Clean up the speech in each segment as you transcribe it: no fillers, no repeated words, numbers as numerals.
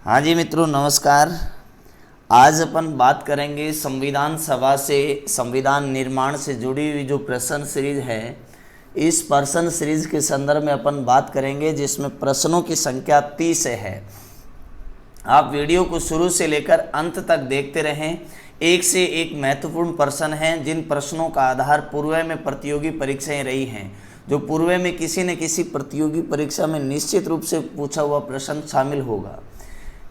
हाँ जी मित्रों, नमस्कार। आज अपन बात करेंगे संविधान सभा से संविधान निर्माण से जुड़ी हुई जो प्रश्न सीरीज है। इस प्रश्न सीरीज के संदर्भ में अपन बात करेंगे जिसमें प्रश्नों की संख्या 30 है। आप वीडियो को शुरू से लेकर अंत तक देखते रहें। एक से एक महत्वपूर्ण प्रश्न हैं जिन प्रश्नों का आधार पूर्व में प्रतियोगी परीक्षाएं रही हैं, जो पूर्व में किसी न किसी प्रतियोगी परीक्षा में निश्चित रूप से पूछा हुआ प्रश्न शामिल होगा।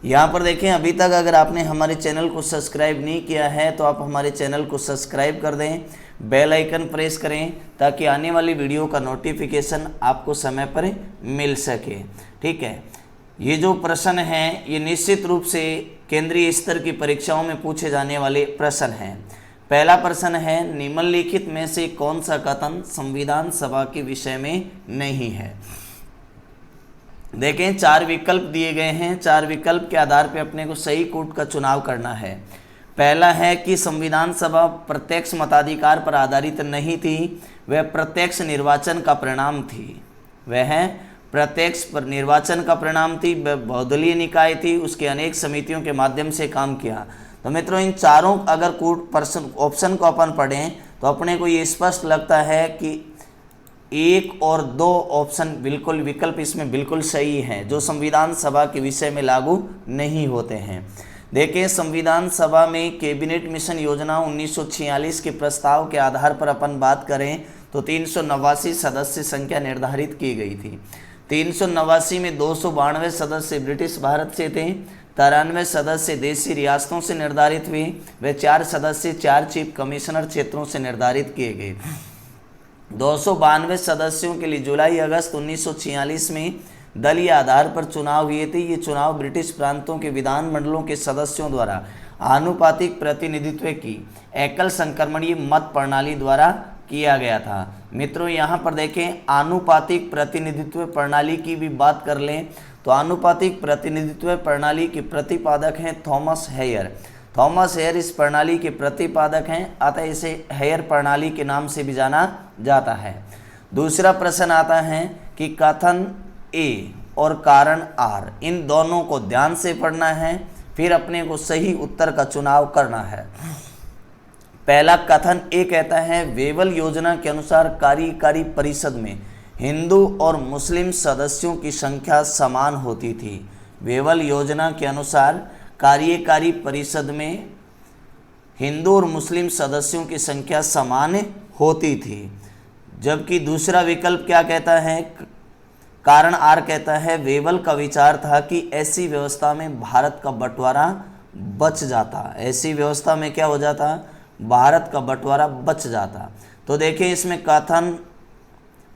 यहाँ पर देखें, अभी तक अगर आपने हमारे चैनल को सब्सक्राइब नहीं किया है तो आप हमारे चैनल को सब्सक्राइब कर दें, बेल आइकन प्रेस करें ताकि आने वाली वीडियो का नोटिफिकेशन आपको समय पर मिल सके। ठीक है, ये जो प्रश्न हैं ये निश्चित रूप से केंद्रीय स्तर की परीक्षाओं में पूछे जाने वाले प्रश्न हैं। पहला प्रश्न है, निम्नलिखित में से कौन सा कथन संविधान सभा के विषय में नहीं है। देखें, 4 विकल्प दिए गए हैं। 4 विकल्प के आधार पर अपने को सही कोट का चुनाव करना है। पहला है कि संविधान सभा प्रत्यक्ष मताधिकार पर आधारित नहीं थी, वह प्रत्यक्ष निर्वाचन का परिणाम थी। वह प्रत्यक्ष पर निर्वाचन का परिणाम थी, बहुदलीय निकाय थी, उसके अनेक समितियों के माध्यम से काम किया। तो मित्रों, इन चारों अगर कोट पर्सन ऑप्शन को अपन पढ़ें तो अपने को ये स्पष्ट लगता है कि 1 और 2 ऑप्शन बिल्कुल विकल्प इसमें बिल्कुल सही हैं, जो संविधान सभा के विषय में लागू नहीं होते हैं। देखें, संविधान सभा में कैबिनेट मिशन योजना 1946 के प्रस्ताव के आधार पर अपन बात करें तो 389 सदस्य संख्या निर्धारित की गई थी। 389 में 292 सदस्य ब्रिटिश भारत से थे, 93 सदस्य देशी रियासतों से निर्धारित हुए, वे 4 सदस्य 4 चीफ कमिश्नर क्षेत्रों से निर्धारित किए गए। 292 सदस्यों के लिए जुलाई अगस्त 1946 में दलीय आधार पर चुनाव हुए थे। ये चुनाव ब्रिटिश प्रांतों के विधानमंडलों के सदस्यों द्वारा आनुपातिक प्रतिनिधित्व की एकल संक्रमणीय मत प्रणाली द्वारा किया गया था। मित्रों, यहाँ पर देखें, आनुपातिक प्रतिनिधित्व प्रणाली की भी बात कर लें तो आनुपातिक प्रतिनिधित्व प्रणाली के प्रतिपादक हैं थॉमस हेयर। थॉमस हेयर इस प्रणाली के प्रतिपादक हैं, अतः इसे हेयर प्रणाली के नाम से भी जाना जाता है। दूसरा प्रश्न आता है कि कथन ए और कारण आर, इन दोनों को ध्यान से पढ़ना है, फिर अपने को सही उत्तर का चुनाव करना है। पहला कथन ए कहता है, वेवल योजना के अनुसार कार्यकारी परिषद में हिंदू और मुस्लिम सदस्यों की संख्या समान होती थी। वेवल योजना के अनुसार कार्यकारी परिषद में हिंदू और मुस्लिम सदस्यों की संख्या समान होती थी। जबकि दूसरा विकल्प क्या कहता है, कारण आर कहता है, वेवल का विचार था कि ऐसी व्यवस्था में भारत का बंटवारा बच जाता। ऐसी व्यवस्था में क्या हो जाता, भारत का बंटवारा बच जाता। तो देखें, इसमें कथन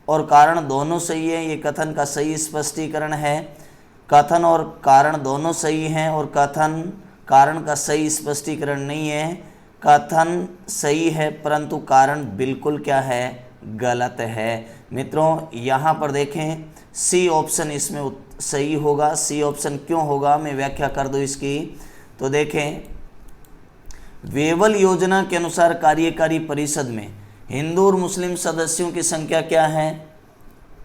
और कारण दोनों सही है, ये कथन का सही स्पष्टीकरण है। कथन और कारण दोनों सही हैं और कथन कारण का सही स्पष्टीकरण नहीं है। कथन सही है परंतु कारण बिल्कुल क्या है, गलत है। मित्रों, यहाँ पर देखें, सी ऑप्शन इसमें सही होगा। सी ऑप्शन क्यों होगा, मैं व्याख्या कर दूँ इसकी। तो देखें, वेवल योजना के अनुसार कार्यकारी परिषद में हिंदू और मुस्लिम सदस्यों की संख्या क्या है,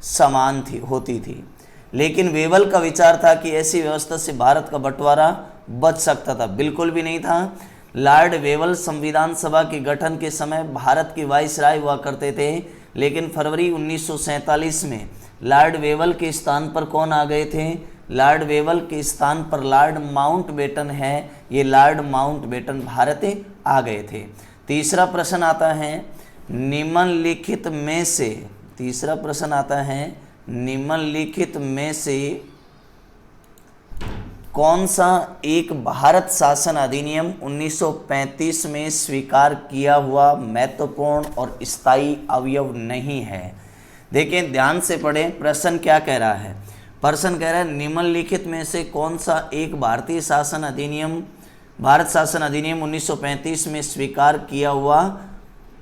समान होती थी। लेकिन वेवल का विचार था कि ऐसी व्यवस्था से भारत का बंटवारा बच सकता था, बिल्कुल भी नहीं था। लॉर्ड वेवल संविधान सभा के गठन के समय भारत के वाइसराय हुआ करते थे, लेकिन फरवरी 1947 में लॉर्ड वेवल के स्थान पर कौन आ गए थे, लॉर्ड वेवल के स्थान पर लॉर्ड माउंटबेटन है। ये लॉर्ड माउंटबेटन भारत आ गए थे। तीसरा प्रश्न आता है, निम्नलिखित में से, तीसरा प्रश्न आता है, निम्नलिखित में से कौन सा एक भारत शासन अधिनियम 1935 में स्वीकार किया हुआ महत्वपूर्ण और स्थायी अवयव नहीं है। देखें, ध्यान से पढ़ें, प्रश्न क्या कह रहा है। प्रश्न कह रहा है, निम्नलिखित में से कौन सा एक भारत शासन अधिनियम 1935 में स्वीकार किया हुआ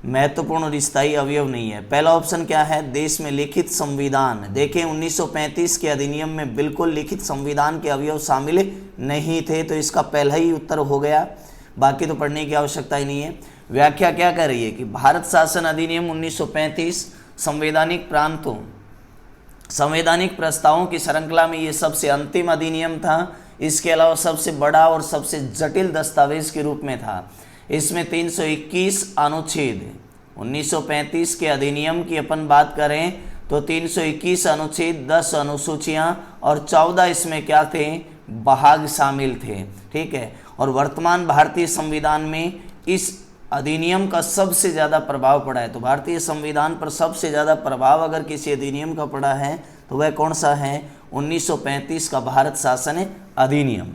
महत्वपूर्ण और स्थायी अवयव नहीं है। पहला ऑप्शन क्या है, देश में लिखित संविधान। देखें, 1935 के अधिनियम में बिल्कुल लिखित संविधान के अवयव शामिल नहीं थे, तो इसका पहला ही उत्तर हो गया, बाकी तो पढ़ने की आवश्यकता ही नहीं है। व्याख्या क्या कह रही है कि भारत शासन अधिनियम 1935 संवैधानिक प्रस्तावों की श्रृंखला में ये सबसे अंतिम अधिनियम था। इसके अलावा सबसे बड़ा और सबसे जटिल दस्तावेज के रूप में था। इसमें 321 अनुच्छेद, 1935 के अधिनियम की अपन बात करें तो 321 अनुच्छेद, 10 अनुसूचियां और 14 इसमें क्या थे, भाग शामिल थे। ठीक है, और वर्तमान भारतीय संविधान में इस अधिनियम का सबसे ज़्यादा प्रभाव पड़ा है। तो भारतीय संविधान पर सबसे ज़्यादा प्रभाव अगर किसी अधिनियम का पड़ा है तो वह कौन सा है, 1935 का भारत शासन अधिनियम।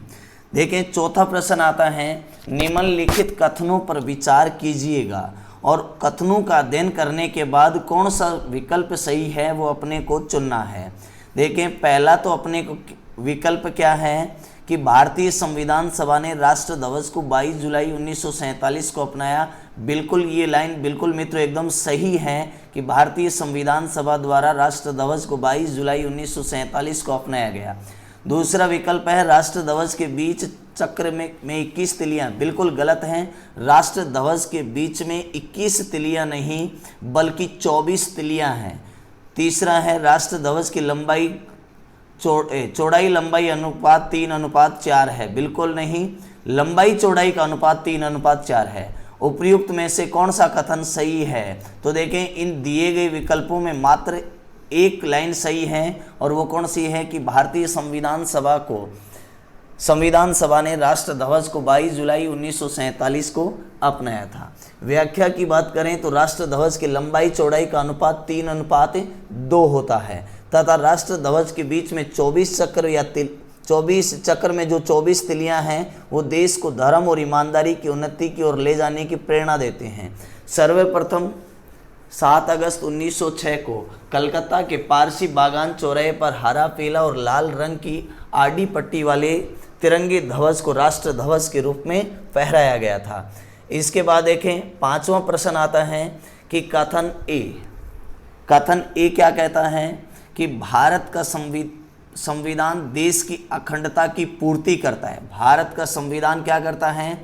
देखें, चौथा प्रश्न आता है, निम्नलिखित कथनों पर विचार कीजिएगा और कथनों का अध्ययन करने के बाद कौन सा विकल्प सही है वो अपने को चुनना है। देखें, पहला तो अपने को विकल्प क्या है कि भारतीय संविधान सभा ने राष्ट्र ध्वज को 22 जुलाई 1947 को अपनाया। बिल्कुल ये लाइन बिल्कुल मित्रों एकदम सही है कि भारतीय संविधान सभा द्वारा राष्ट्र ध्वज को 22 जुलाई 1947 को अपनाया गया। दूसरा विकल्प है राष्ट्र ध्वज के बीच चक्र में 21 तिलियां, बिल्कुल गलत हैं। राष्ट्र ध्वज के बीच में 21 तिलियां नहीं बल्कि 24 तिलियां हैं। तीसरा है राष्ट्र ध्वज की लंबाई चौड़ाई लंबाई अनुपात 3:4 है, बिल्कुल नहीं, लंबाई चौड़ाई का अनुपात 3:4 है। उपयुक्त में से कौन सा कथन सही है? तो देखें, इन दिए गए विकल्पों में मात्र एक लाइन सही है और वो कौन सी है कि भारतीय संविधान सभा ने राष्ट्र ध्वज को 22 जुलाई 1947 को अपनाया था। व्याख्या की बात करें तो राष्ट्र ध्वज की लंबाई चौड़ाई का अनुपात 3:2 होता है तथा राष्ट्र ध्वज के बीच में 24 चक्र या 24 चक्र में जो 24 तिलियां हैं वो देश को धर्म और ईमानदारी की उन्नति की ओर ले जाने की प्रेरणा देते हैं। सर्वप्रथम 7 अगस्त 1906 को कलकत्ता के पारसी बागान चौराहे पर हरा, पीला और लाल रंग की आड़ी पट्टी वाले तिरंगे ध्वज को राष्ट्र ध्वज के रूप में फहराया गया था। इसके बाद देखें, पांचवा प्रश्न आता है कि कथन ए क्या कहता है कि भारत का संविधान देश की अखंडता की पूर्ति करता है। भारत का संविधान क्या करता है?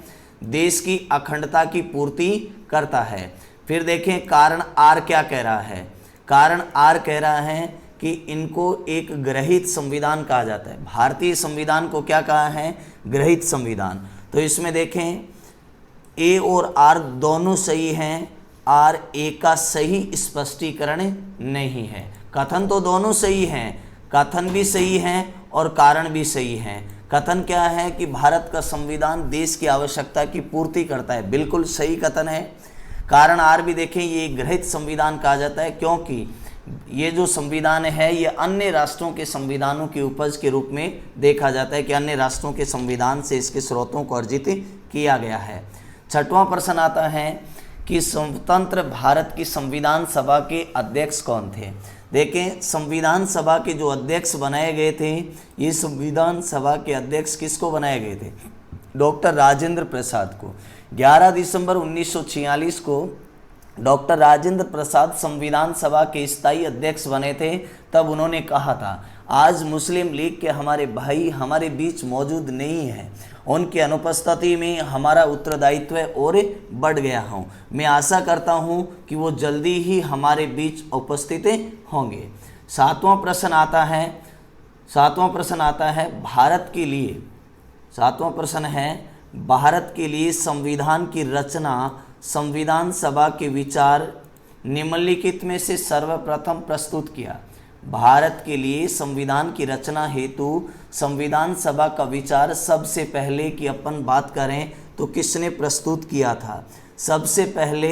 देश की अखंडता की पूर्ति करता है। फिर देखें कारण आर क्या कह रहा है। कारण आर कह रहा है कि इनको एक ग्रहित संविधान कहा जाता है। भारतीय संविधान को क्या कहा है? ग्रहित संविधान। तो इसमें देखें ए और आर दोनों सही हैं, आर ए का सही स्पष्टीकरण नहीं है। कथन तो दोनों सही हैं, कथन भी सही हैं और कारण भी सही हैं। कथन क्या है कि भारत का संविधान देश की आवश्यकता की पूर्ति करता है, बिल्कुल सही कथन है। कारण आर भी देखें, ये ग्रहित संविधान कहा जाता है क्योंकि ये जो संविधान है ये अन्य राष्ट्रों के संविधानों की उपज के रूप में देखा जाता है कि अन्य राष्ट्रों के संविधान से इसके स्रोतों को अर्जित किया गया है। छठवां प्रश्न आता है कि स्वतंत्र भारत की संविधान सभा के अध्यक्ष कौन थे। देखें, संविधान सभा के जो अध्यक्ष बनाए गए थे, ये संविधान सभा के अध्यक्ष किसको बनाए गए थे? डॉक्टर राजेंद्र प्रसाद को। 11 दिसंबर 1946 को डॉक्टर राजेंद्र प्रसाद संविधान सभा के स्थायी अध्यक्ष बने थे। तब उन्होंने कहा था, आज मुस्लिम लीग के हमारे भाई हमारे बीच मौजूद नहीं हैं, उनकी अनुपस्थिति में हमारा उत्तरदायित्व और बढ़ गया हूँ। मैं आशा करता हूँ कि वो जल्दी ही हमारे बीच उपस्थित होंगे। सातवां प्रश्न आता है भारत के लिए, सातवां प्रश्न है भारत के लिए संविधान की रचना संविधान सभा के विचार निम्नलिखित में से सर्वप्रथम प्रस्तुत किया। भारत के लिए संविधान की रचना हेतु संविधान सभा का विचार सबसे पहले की अपन बात करें तो किसने प्रस्तुत किया था? सबसे पहले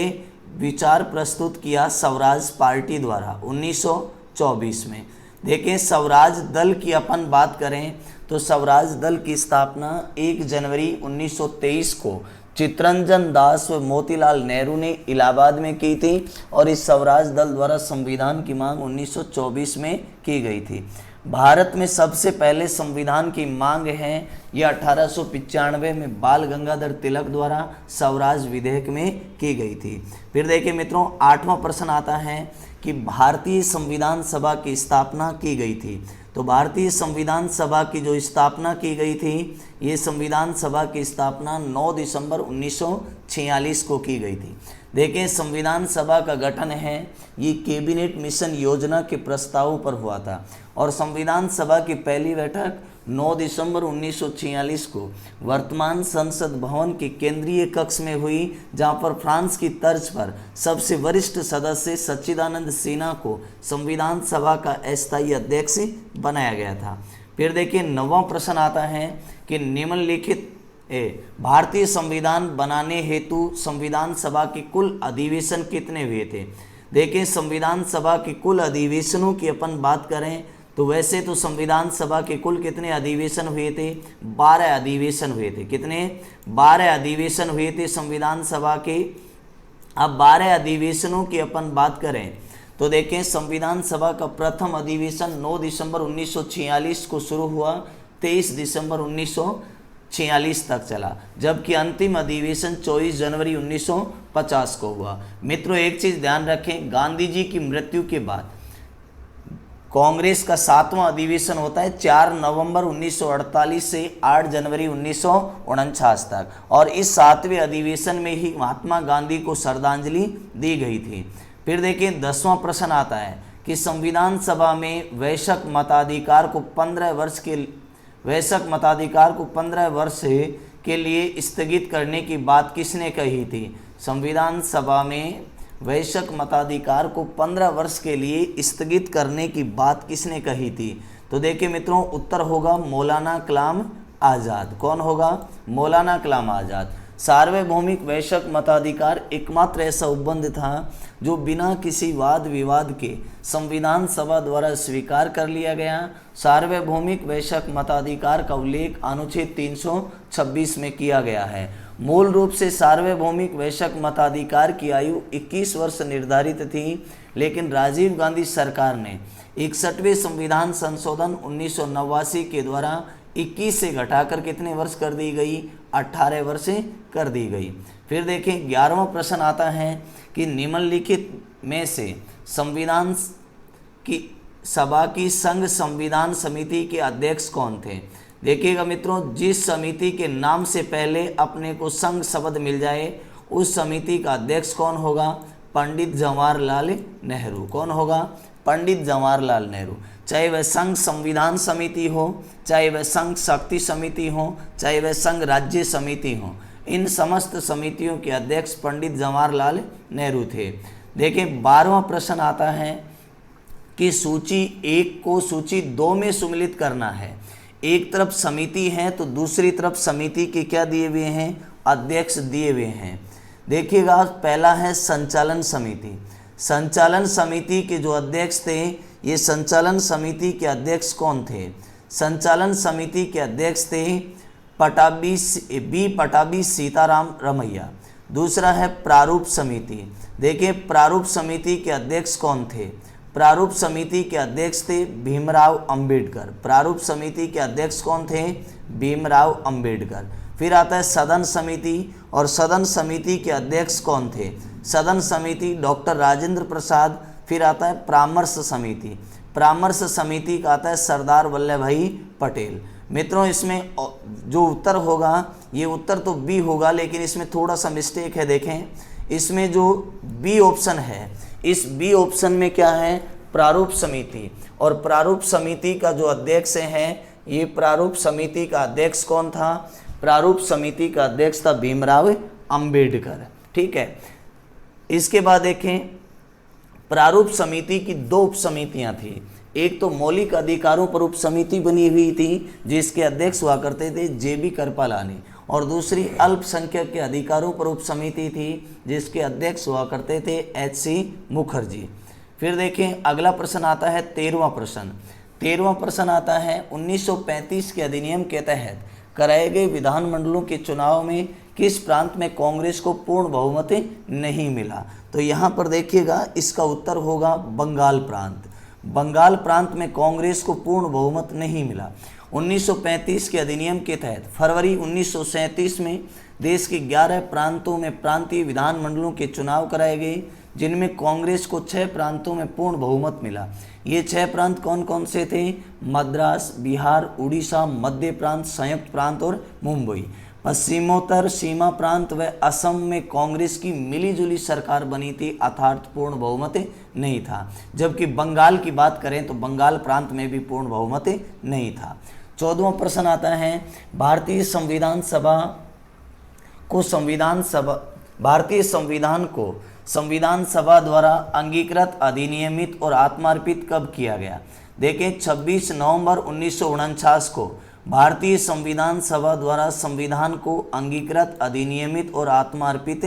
विचार प्रस्तुत किया स्वराज पार्टी द्वारा 1924 में। देखें, स्वराज दल की अपन बात करें तो स्वराज दल की स्थापना 1 जनवरी 1923 को चित्तरंजन दास व मोतीलाल नेहरू ने इलाहाबाद में की थी और इस स्वराज दल द्वारा संविधान की मांग 1924 में की गई थी। भारत में सबसे पहले संविधान की मांग है यह 1895 में बाल गंगाधर तिलक द्वारा स्वराज विधेयक में की गई थी। फिर देखिए मित्रों, 8वां प्रश्न आता है कि भारतीय संविधान सभा की स्थापना की गई थी। तो भारतीय संविधान सभा की जो स्थापना की गई थी, ये संविधान सभा की स्थापना 9 दिसंबर 1946 को की गई थी। देखें, संविधान सभा का गठन है ये कैबिनेट मिशन योजना के प्रस्ताव पर हुआ था और संविधान सभा की पहली बैठक 9 दिसंबर 1946 को वर्तमान संसद भवन के केंद्रीय कक्ष में हुई, जहां पर फ्रांस की तर्ज पर सबसे वरिष्ठ सदस्य सच्चिदानंद सिन्हा को संविधान सभा का अस्थायी अध्यक्ष बनाया गया था। फिर देखिए 9वां प्रश्न आता है कि निम्नलिखित भारतीय संविधान बनाने हेतु संविधान सभा के कुल अधिवेशन कितने हुए थे। देखिए संविधान सभा के कुल अधिवेशनों की अपन बात करें तो वैसे तो संविधान सभा के कुल कितने अधिवेशन हुए थे, 12 अधिवेशन हुए थे। कितने? 12 अधिवेशन हुए थे संविधान सभा के। अब 12 अधिवेशनों की अपन बात करें तो देखें संविधान सभा का प्रथम अधिवेशन 9 दिसंबर 1946 को शुरू हुआ, 23 दिसंबर 1946 तक चला, जबकि अंतिम अधिवेशन 24 जनवरी 1950 को हुआ। मित्रों एक चीज ध्यान रखें, गांधी जी की मृत्यु के बाद कांग्रेस का 7वां अधिवेशन होता है 4 नवंबर 1948 से 8 जनवरी 1949 तक, और इस 7वें अधिवेशन में ही महात्मा गांधी को श्रद्धांजलि दी गई थी। फिर देखिए 10वां प्रश्न आता है कि संविधान सभा में वयस्क मताधिकार को 15 वर्ष के लिए स्थगित करने की बात किसने कही थी। संविधान सभा में वयस्क मताधिकार को 15 वर्ष के लिए स्थगित करने की बात किसने कही थी। तो देखिए मित्रों उत्तर होगा मौलाना कलाम आज़ाद। कौन होगा? मौलाना कलाम आज़ाद। सार्वभौमिक वयस्क मताधिकार एकमात्र ऐसा उपबंध था जो बिना किसी वाद विवाद के संविधान सभा द्वारा स्वीकार कर लिया गया। सार्वभौमिक वयस्क मताधिकार का उल्लेख अनुच्छेद 326 में किया गया है। मूल रूप से सार्वभौमिक वयस्क मताधिकार की आयु 21 वर्ष निर्धारित थी, लेकिन राजीव गांधी सरकार ने 61वें संविधान संशोधन 1989 के द्वारा 21 से घटाकर कितने वर्ष कर दी गई? 18 वर्ष कर दी गई। फिर देखें 11वां प्रश्न आता है कि निम्नलिखित में से संविधान की सभा की संघ संविधान समिति के अध्यक्ष कौन थे। देखिएगा मित्रों, जिस समिति के नाम से पहले अपने को संघ शब्द मिल जाए उस समिति का अध्यक्ष कौन होगा? पंडित जवाहरलाल नेहरू। कौन होगा? पंडित जवाहरलाल नेहरू। चाहे वह संघ संविधान समिति हो, चाहे वह संघ शक्ति समिति हो, चाहे वह संघ राज्य समिति हो, इन समस्त समितियों के अध्यक्ष पंडित जवाहरलाल नेहरू थे। देखिए 12वां प्रश्न आता है कि सूची 1 को सूची 2 में सम्मिलित करना है। एक तरफ समिति है तो दूसरी तरफ समिति के क्या दिए हुए हैं? अध्यक्ष दिए हुए हैं। देखिएगा पहला है संचालन समिति। संचालन समिति के जो अध्यक्ष थे, ये संचालन समिति के अध्यक्ष कौन थे? संचालन समिति के अध्यक्ष थे पटाभी सीताराम रमैया। दूसरा है प्रारूप समिति। देखिए प्रारूप समिति के अध्यक्ष कौन थे? प्रारूप समिति के अध्यक्ष थे भीमराव अंबेडकर। प्रारूप समिति के अध्यक्ष कौन थे? भीमराव अंबेडकर। फिर आता है सदन समिति, और सदन समिति के अध्यक्ष कौन थे? सदन समिति डॉक्टर राजेंद्र प्रसाद। फिर आता है परामर्श समिति। परामर्श समिति का आता है सरदार वल्लभ भाई पटेल। मित्रों इसमें जो उत्तर होगा, ये उत्तर तो बी होगा, लेकिन इसमें थोड़ा सा मिस्टेक है। देखें इसमें जो बी ऑप्शन है, इस बी ऑप्शन में क्या है? प्रारूप समिति। और प्रारूप समिति का जो अध्यक्ष है, ये प्रारूप समिति का अध्यक्ष कौन था? प्रारूप समिति का अध्यक्ष था भीमराव अंबेडकर। ठीक है। इसके बाद देखें प्रारूप समिति की 2 उप समितियां थी। एक तो मौलिक अधिकारों पर उप समिति बनी हुई थी जिसके अध्यक्ष हुआ करते थे JB कृपलानी, और दूसरी अल्पसंख्यक के अधिकारों पर उप समिति थी जिसके अध्यक्ष हुआ करते थे HC मुखर्जी। फिर देखें अगला प्रश्न आता है 13वां प्रश्न। 13वां प्रश्न आता है 1935 के अधिनियम के तहत कराए गए विधानमंडलों के चुनाव में किस प्रांत में कांग्रेस को पूर्ण बहुमत नहीं मिला। तो यहाँ पर देखिएगा इसका उत्तर होगा बंगाल प्रांत। बंगाल प्रांत में कांग्रेस को पूर्ण बहुमत नहीं मिला। 1935 के अधिनियम के तहत फरवरी 1937 में देश के 11 प्रांतों में प्रांतीय विधानमंडलों के चुनाव कराए गए, जिनमें कांग्रेस को 6 प्रांतों में पूर्ण बहुमत मिला। ये 6 प्रांत कौन कौन से थे? मद्रास, बिहार, उड़ीसा, मध्य प्रांत, संयुक्त प्रांत और मुंबई। पश्चिमोत्तर सीमा प्रांत व असम में कांग्रेस की मिलीजुली सरकार बनी थी, अर्थात पूर्ण बहुमत नहीं था। जबकि बंगाल की बात करें तो बंगाल प्रांत में भी पूर्ण बहुमत नहीं था। 14वां प्रश्न आता है, भारतीय संविधान को संविधान सभा द्वारा अंगीकृत, अधिनियमित और आत्मार्पित कब किया गया? देखें 26 नवंबर 1949 को भारतीय संविधान सभा द्वारा संविधान को अंगीकृत, अधिनियमित और आत्मार्पित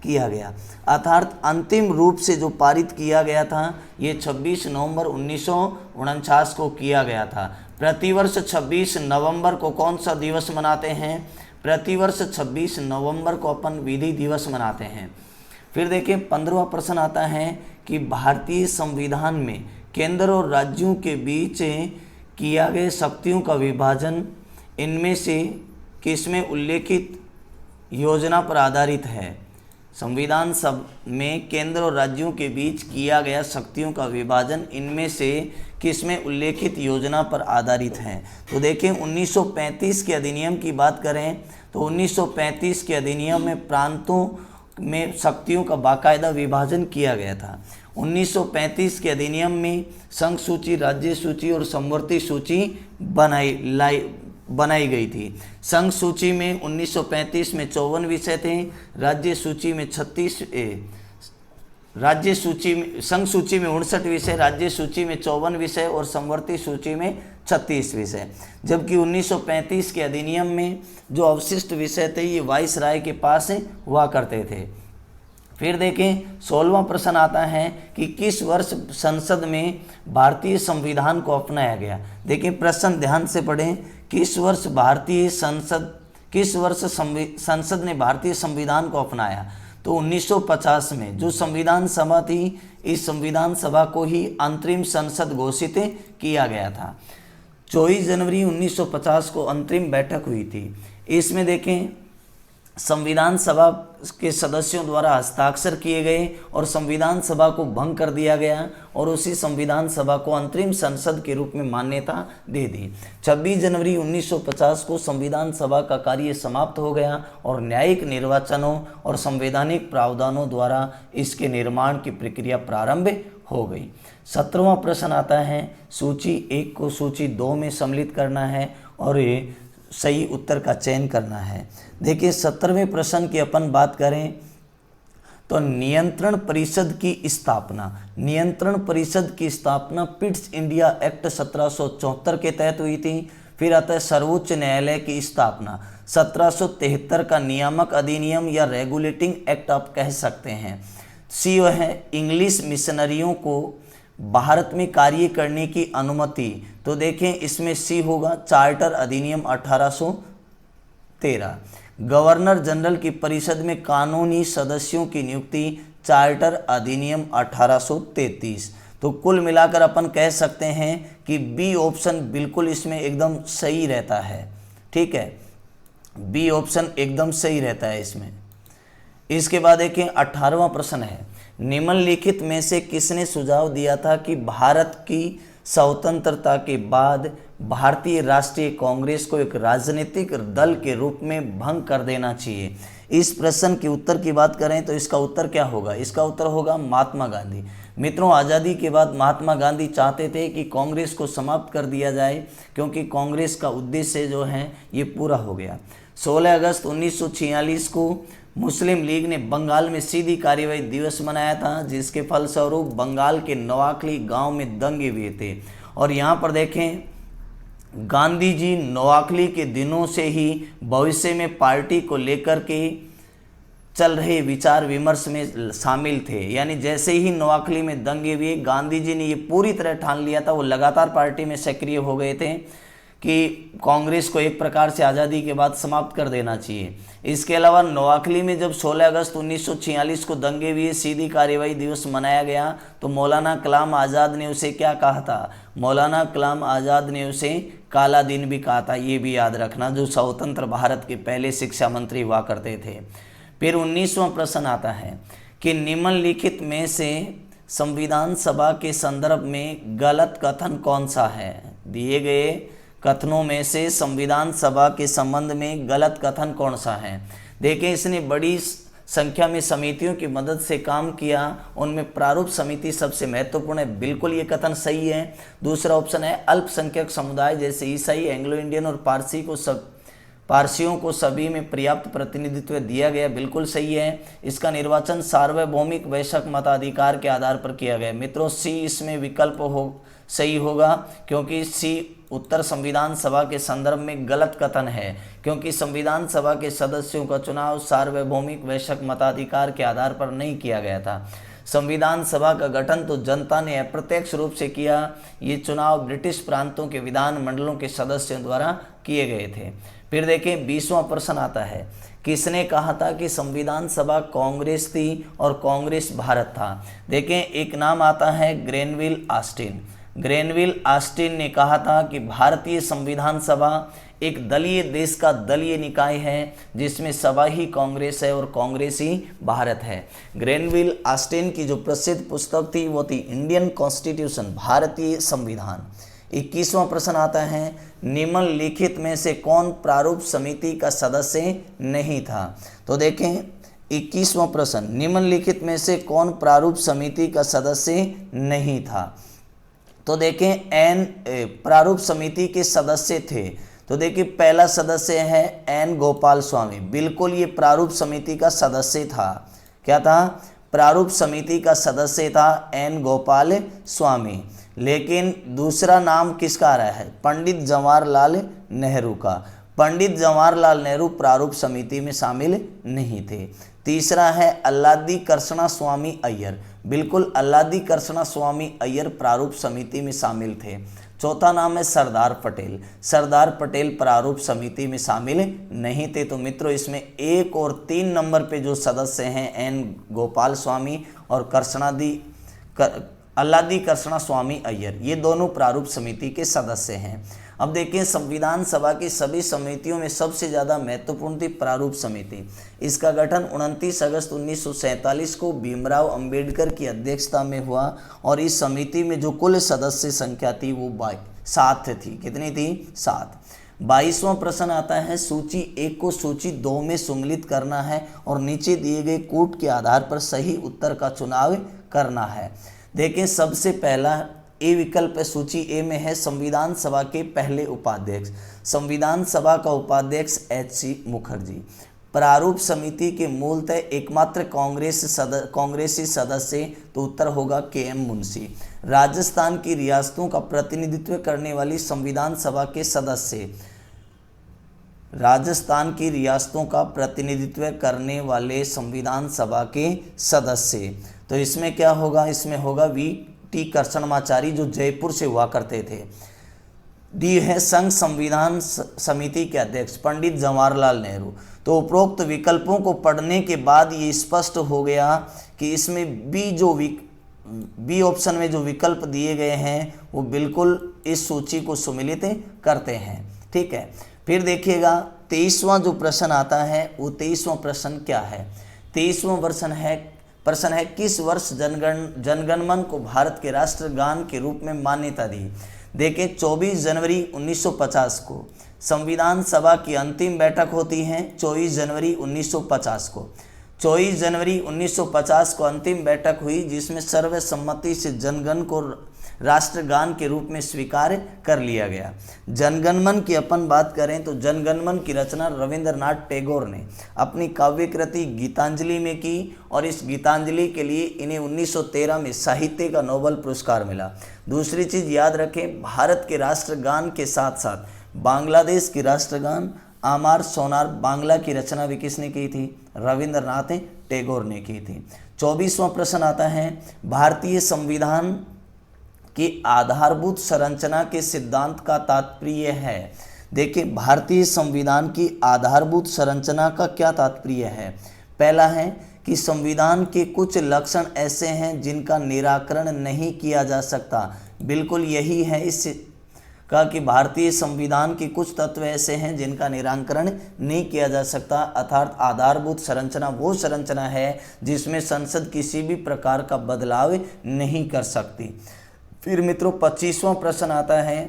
किया गया। अर्थात अंतिम रूप से जो पारित किया गया था ये 26 नवंबर 1949 को किया गया था। प्रतिवर्ष 26 नवंबर को कौन सा दिवस मनाते हैं? प्रतिवर्ष 26 नवंबर को अपन विधि दिवस मनाते हैं। फिर देखिए 15वां प्रश्न आता है कि भारतीय संविधान में केंद्र और राज्यों के बीच किया गए शक्तियों का विभाजन इनमें से किसमें उल्लेखित योजना पर आधारित है? संविधान सभा में केंद्र और राज्यों के बीच किया गया शक्तियों का विभाजन इनमें से किसमें उल्लेखित योजना पर आधारित है? तो देखें 1935 के अधिनियम की बात करें तो 1935 के अधिनियम में प्रांतों में शक्तियों का बाकायदा विभाजन किया गया था। 1935 के अधिनियम में संघ सूची, राज्य सूची और समवर्ती सूची बनाई गई थी। संघ सूची में 1935 में 54 विषय थे, राज्य सूची में 36 संघ सूची में 59 विषय, राज्य सूची में 54 विषय और समवर्ती सूची में 36 विषय। जबकि 1935 के अधिनियम में जो अवशिष्ट विषय थे ये वाइसराय के पास हुआ करते थे। फिर देखें 16वां प्रश्न आता है कि किस वर्ष संसद में भारतीय संविधान को अपनाया गया? देखिए प्रश्न ध्यान से पढ़ें, किस वर्ष संसद ने भारतीय संविधान को अपनाया? तो 1950 में जो संविधान सभा थी, इस संविधान सभा को ही अंतरिम संसद घोषित किया गया था। 24 जनवरी 1950 को अंतरिम बैठक हुई थी। इसमें देखें संविधान सभा के सदस्यों द्वारा हस्ताक्षर किए गए और संविधान सभा को भंग कर दिया गया और उसी संविधान सभा को अंतरिम संसद के रूप में मान्यता दे दी। 26 जनवरी 1950 को संविधान सभा का कार्य समाप्त हो गया और न्यायिक निर्वाचनों और संवैधानिक प्रावधानों द्वारा इसके निर्माण की प्रक्रिया प्रारंभ हो गई। 17वां प्रश्न आता है, सूची 1 को सूची 2 में सम्मिलित करना है और ये सही उत्तर का चयन करना है। देखिए 17वें प्रश्न की अपन बात करें तो नियंत्रण परिषद की स्थापना पिट्स इंडिया एक्ट 1774 के तहत हुई थी। फिर आता है सर्वोच्च न्यायालय की स्थापना 1773 का नियामक अधिनियम या रेगुलेटिंग एक्ट आप कह सकते हैं। सी है इंग्लिश मिशनरियों को भारत में कार्य करने की अनुमति। तो देखें इसमें सी होगा चार्टर अधिनियम 1813। गवर्नर जनरल की परिषद में कानूनी सदस्यों की नियुक्ति चार्टर अधिनियम 1833। तो कुल मिलाकर अपन कह सकते हैं कि बी ऑप्शन बिल्कुल इसमें एकदम सही रहता है। ठीक है, बी ऑप्शन एकदम सही रहता है इसमें। इसके बाद देखें 18वां प्रश्न है, निम्नलिखित में से किसने सुझाव दिया था कि भारत की स्वतंत्रता के बाद भारतीय राष्ट्रीय कांग्रेस को एक राजनीतिक दल के रूप में भंग कर देना चाहिए? इस प्रश्न के उत्तर की बात करें तो इसका उत्तर क्या होगा? इसका उत्तर होगा महात्मा गांधी। मित्रों, आज़ादी के बाद महात्मा गांधी चाहते थे कि कांग्रेस को समाप्त कर दिया जाए क्योंकि कांग्रेस का उद्देश्य जो है ये पूरा हो गया। 16 अगस्त 1946 को मुस्लिम लीग ने बंगाल में सीधी कार्यवाही दिवस मनाया था, जिसके फलस्वरूप बंगाल के नोआखली गांव में दंगे हुए थे। और यहाँ पर देखें गांधी जी नोआखली के दिनों से ही भविष्य में पार्टी को लेकर के चल रहे विचार विमर्श में शामिल थे। यानी जैसे ही नोआखली में दंगे हुए गांधी जी ने ये पूरी तरह ठान लिया था, वो लगातार पार्टी में सक्रिय हो गए थे कि कांग्रेस को एक प्रकार से आज़ादी के बाद समाप्त कर देना चाहिए। इसके अलावा नोआखली में जब 16 अगस्त 1946 को दंगे हुए सीधी कार्यवाही दिवस मनाया गया तो मौलाना कलाम आज़ाद ने उसे क्या कहा था? मौलाना कलाम आज़ाद ने उसे काला दिन भी कहा था। ये भी याद रखना, जो स्वतंत्र भारत के पहले शिक्षा मंत्री हुआ करते थे। फिर 19वां प्रश्न आता है कि निम्नलिखित में से संविधान सभा के संदर्भ में गलत कथन कौन सा है? दिए गए कथनों में से संविधान सभा के संबंध में गलत कथन कौन सा है? देखें इसने बड़ी संख्या में समितियों की मदद से काम किया, उनमें प्रारूप समिति सबसे महत्वपूर्ण है। बिल्कुल ये कथन सही है। दूसरा ऑप्शन है अल्पसंख्यक समुदाय जैसे ईसाई, एंग्लो इंडियन और पारसियों को सभी में पर्याप्त प्रतिनिधित्व दिया गया। बिल्कुल सही है। इसका निर्वाचन सार्वभौमिक वैश्विक मताधिकार के आधार पर किया गया। मित्रों सी इसमें विकल्प सही होगा, क्योंकि सी उत्तर संविधान सभा के संदर्भ में गलत कथन है, क्योंकि संविधान सभा के सदस्यों का चुनाव सार्वभौमिक वैश्विक मताधिकार के आधार पर नहीं किया गया था। संविधान सभा का गठन तो जनता ने अप्रत्यक्ष रूप से किया। ये चुनाव ब्रिटिश प्रांतों के विधान मंडलों के सदस्यों द्वारा किए गए थे। फिर देखें 20वां प्रश्न आता है, किसने कहा था कि संविधान सभा कांग्रेस थी और कांग्रेस भारत था? देखें एक नाम आता है ग्रेनविल ऑस्टिन। ग्रेनविल ऑस्टिन ने कहा था कि भारतीय संविधान सभा एक दलीय देश का दलीय निकाय है, जिसमें सभा ही कांग्रेस है और कांग्रेस ही भारत है। ग्रेनविल ऑस्टिन की जो प्रसिद्ध पुस्तक थी वो थी इंडियन कॉन्स्टिट्यूशन, भारतीय संविधान। 21वां प्रश्न आता है, निम्नलिखित में से कौन प्रारूप समिति का सदस्य नहीं था? तो देखें 21वां प्रश्न, निम्नलिखित में से कौन प्रारूप समिति का सदस्य नहीं था? तो देखें एन प्रारूप समिति के सदस्य थे। तो देखिए पहला सदस्य है एन गोपाल स्वामी। बिल्कुल ये प्रारूप समिति का सदस्य था। क्या था? प्रारूप समिति का सदस्य था एन गोपाल स्वामी। लेकिन दूसरा नाम किसका आ रहा है? पंडित जवाहरलाल नेहरू का। पंडित जवाहरलाल नेहरू प्रारूप समिति में शामिल नहीं थे। तीसरा है अल्लादी कृष्णा स्वामी अय्यर। बिल्कुल अल्लादी कृष्णा स्वामी अय्यर प्रारूप समिति में शामिल थे। चौथा नाम है सरदार पटेल। सरदार पटेल प्रारूप समिति में शामिल नहीं थे। तो मित्रों इसमें 1 और 3 नंबर पे जो सदस्य हैं एन गोपाल स्वामी और अल्लादी कृष्णा स्वामी अय्यर, ये दोनों प्रारूप समिति के सदस्य हैं। अब देखिए संविधान सभा की सभी समितियों में सबसे ज़्यादा महत्वपूर्ण थी प्रारूप समिति। इसका गठन 29 अगस्त 1947 को भीमराव अंबेडकर की अध्यक्षता में हुआ और इस समिति में जो कुल सदस्य संख्या थी वो 7 थी। कितनी थी? 7। 22वां प्रश्न आता है, सूची 1 को सूची 2 में सम्मिलित करना है और नीचे दिए गए कूट के आधार पर सही उत्तर का चुनाव करना है। देखें सबसे पहला ए विकल्प है, सूची ए में है संविधान सभा के पहले उपाध्यक्ष। संविधान सभा का उपाध्यक्ष एच.सी. मुखर्जी। प्रारूप समिति के मूलतः एकमात्र कांग्रेसी सदस्य, तो उत्तर होगा के.एम. मुंशी। राजस्थान की रियासतों का प्रतिनिधित्व करने वाली संविधान सभा के सदस्य, राजस्थान की रियासतों का प्रतिनिधित्व करने वाले संविधान सभा के सदस्य, तो इसमें क्या होगा? इसमें होगा वी.टी. कृष्णमाचारी जो जयपुर से हुआ करते थे। डी है संघ संविधान समिति के अध्यक्ष पंडित जवाहरलाल नेहरू। तो उपरोक्त विकल्पों को पढ़ने के बाद ये स्पष्ट हो गया कि इसमें बी ऑप्शन में जो विकल्प दिए गए हैं वो बिल्कुल इस सूची को सम्मिलित करते हैं। ठीक है, फिर देखिएगा 23वां जो प्रश्न आता है वो 23वां प्रश्न क्या है? 23वां प्रश्न है किस वर्ष जनगणमन को भारत के राष्ट्रगान के रूप में मान्यता दी? देखें 24 जनवरी 1950 को संविधान सभा की अंतिम बैठक होती है। 24 जनवरी 1950 को 24 जनवरी 1950 को अंतिम बैठक हुई, जिसमें सर्वसम्मति से जनगण को राष्ट्रगान के रूप में स्वीकार कर लिया गया। जनगणमन की अपन बात करें तो जनगणमन की रचना रविंद्रनाथ टैगोर ने अपनी काव्य कृति गीतांजलि में की और इस गीतांजलि के लिए इन्हें 1913 में साहित्य का नोबेल पुरस्कार मिला। दूसरी चीज़ याद रखें, भारत के राष्ट्रगान के साथ साथ बांग्लादेश की राष्ट्रगान आमार सोनार बांग्ला की रचना भी किसने की थी? रविंद्रनाथ टैगोर ने की थी। 24वां प्रश्न आता है, भारतीय संविधान की आधारभूत संरचना के सिद्धांत का तात्पर्य है। देखिए भारतीय संविधान की आधारभूत संरचना का क्या तात्पर्य है? पहला है कि संविधान के कुछ लक्षण ऐसे हैं जिनका निराकरण नहीं किया जा सकता। बिल्कुल यही है इस का कि भारतीय संविधान के कुछ तत्व ऐसे हैं जिनका निराकरण नहीं किया जा सकता, अर्थात आधारभूत संरचना वो संरचना है जिसमें संसद किसी भी प्रकार का बदलाव नहीं कर सकती। फिर मित्रों 25वां प्रश्न आता है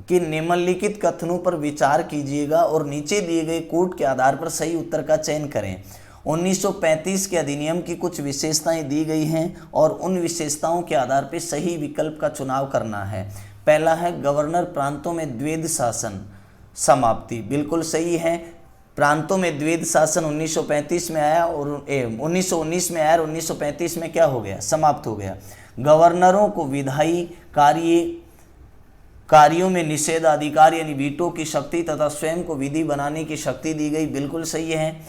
कि निम्नलिखित कथनों पर विचार कीजिएगा और नीचे दिए गए कूट के आधार पर सही उत्तर का चयन करें। 1935 के अधिनियम की कुछ विशेषताएं दी गई हैं और उन विशेषताओं के आधार पर सही विकल्प का चुनाव करना है। पहला है गवर्नर प्रांतों में द्वैध शासन समाप्ति, बिल्कुल सही है। प्रांतों में द्वैध शासन 1935 में आया और 1919 में आया और 1935 में क्या हो गया, समाप्त हो गया। गवर्नरों को विधायी कार्यों में निषेधाधिकार यानी वीटो की शक्ति तथा स्वयं को विधि बनाने की शक्ति दी गई, बिल्कुल सही है।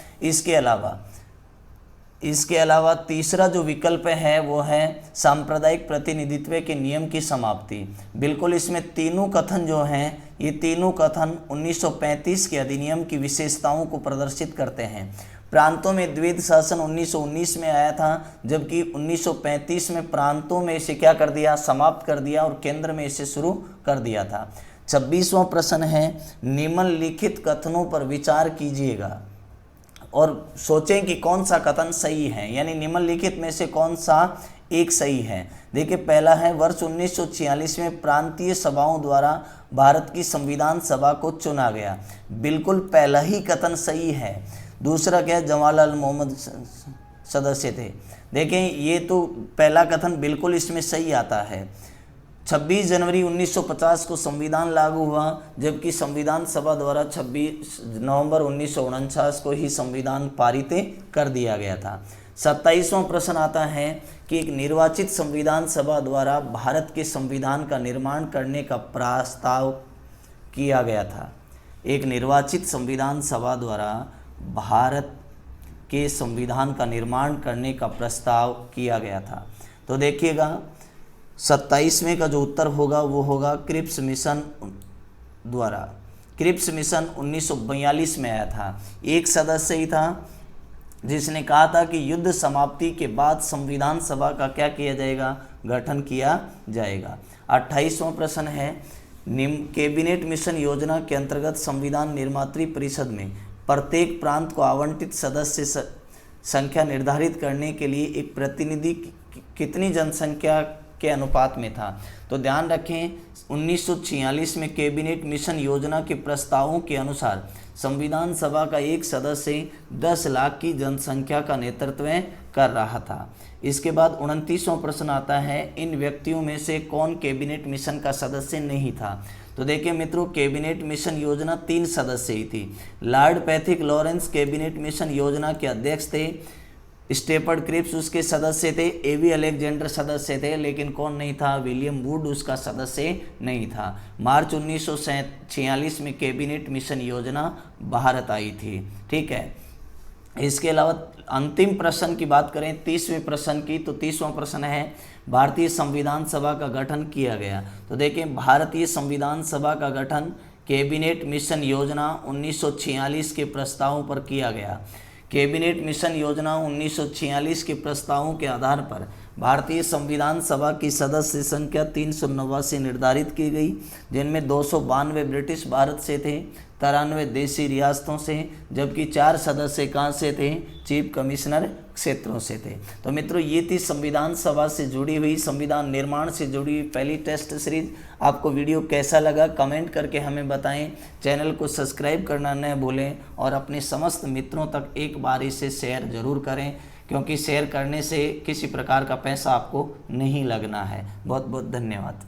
इसके अलावा तीसरा जो विकल्प है वो है सांप्रदायिक प्रतिनिधित्व के नियम की समाप्ति, बिल्कुल। इसमें तीनों कथन जो हैं ये तीनों कथन 1935 के अधिनियम की विशेषताओं को प्रदर्शित करते हैं। प्रांतों में द्वैध शासन 1919 में आया था, जबकि 1935 में प्रांतों में इसे क्या कर दिया, समाप्त कर दिया और केंद्र में इसे शुरू कर दिया था। 26वां प्रश्न है निम्नलिखित कथनों पर विचार कीजिएगा और सोचें कि कौन सा कथन सही है, यानी निम्नलिखित में से कौन सा एक सही है। देखिए पहला है वर्ष 1946 में प्रांतीय सभाओं द्वारा भारत की संविधान सभा को चुना गया, बिल्कुल पहला ही कथन सही है। दूसरा क्या, जवाहरलाल मोहम्मद सदस्य थे। देखें ये तो पहला कथन बिल्कुल इसमें सही आता है। 26 जनवरी 1950 को संविधान लागू हुआ, जबकि संविधान सभा द्वारा 26 नवंबर 1949 को ही संविधान पारित कर दिया गया था। 27वां प्रश्न आता है कि एक निर्वाचित संविधान सभा द्वारा भारत के संविधान का निर्माण करने का प्रस्ताव किया गया था। एक निर्वाचित संविधान सभा द्वारा भारत के संविधान का निर्माण करने का प्रस्ताव किया गया था। तो देखिएगा 27वें का जो उत्तर होगा वो होगा क्रिप्स मिशन द्वारा। क्रिप्स मिशन 1942 में आया था। एक सदस्य ही था जिसने कहा था कि युद्ध समाप्ति के बाद संविधान सभा का क्या किया जाएगा, गठन किया जाएगा। 28वां प्रश्न है कैबिनेट मिशन योजना के अंतर्गत संविधान निर्मात्री परिषद में प्रत्येक प्रांत को आवंटित सदस्य संख्या निर्धारित करने के लिए एक प्रतिनिधि कितनी जनसंख्या के अनुपात में था। तो ध्यान रखें 1946 में कैबिनेट मिशन योजना के प्रस्तावों के अनुसार संविधान सभा का एक सदस्य 10 लाख की जनसंख्या का नेतृत्व कर रहा था। इसके बाद 29वां प्रश्न आता है इन व्यक्तियों में से कौन कैबिनेट मिशन का सदस्य नहीं था। तो देखिए मित्रों कैबिनेट मिशन योजना 3 सदस्य ही थी। Lord Pethick Lawrence cabinet mission योजना के अध्यक्ष थे, स्टेफर्ड क्रिप्स उसके सदस्य थे, एवी अलेक्जेंडर सदस्य थे, लेकिन कौन नहीं था, विलियम वुड उसका सदस्य नहीं था। मार्च 1946 में कैबिनेट मिशन योजना भारत आई थी। ठीक है, इसके अलावा अंतिम प्रश्न की बात करें 30वें प्रश्न की, तो 30वां प्रश्न है भारतीय संविधान सभा का गठन किया गया। तो देखें भारतीय संविधान सभा का गठन कैबिनेट मिशन योजना 1946 के प्रस्तावों पर किया गया। कैबिनेट मिशन योजना 1946 के प्रस्तावों के आधार पर भारतीय संविधान सभा की सदस्य संख्या 389 निर्धारित की गई, जिनमें 292 ब्रिटिश भारत से थे, 93 देशी रियासतों से, जबकि 4 सदस्य कहाँ से थे, चीफ कमिश्नर क्षेत्रों से थे। तो मित्रों ये थी संविधान सभा से जुड़ी हुई, संविधान निर्माण से जुड़ी हुई पहली टेस्ट सीरीज। आपको वीडियो कैसा लगा कमेंट करके हमें बताएं। चैनल को सब्सक्राइब करना न भूलें और अपने समस्त मित्रों तक एक बार इसे शेयर जरूर करें, क्योंकि शेयर करने से किसी प्रकार का पैसा आपको नहीं लगना है। बहुत बहुत धन्यवाद।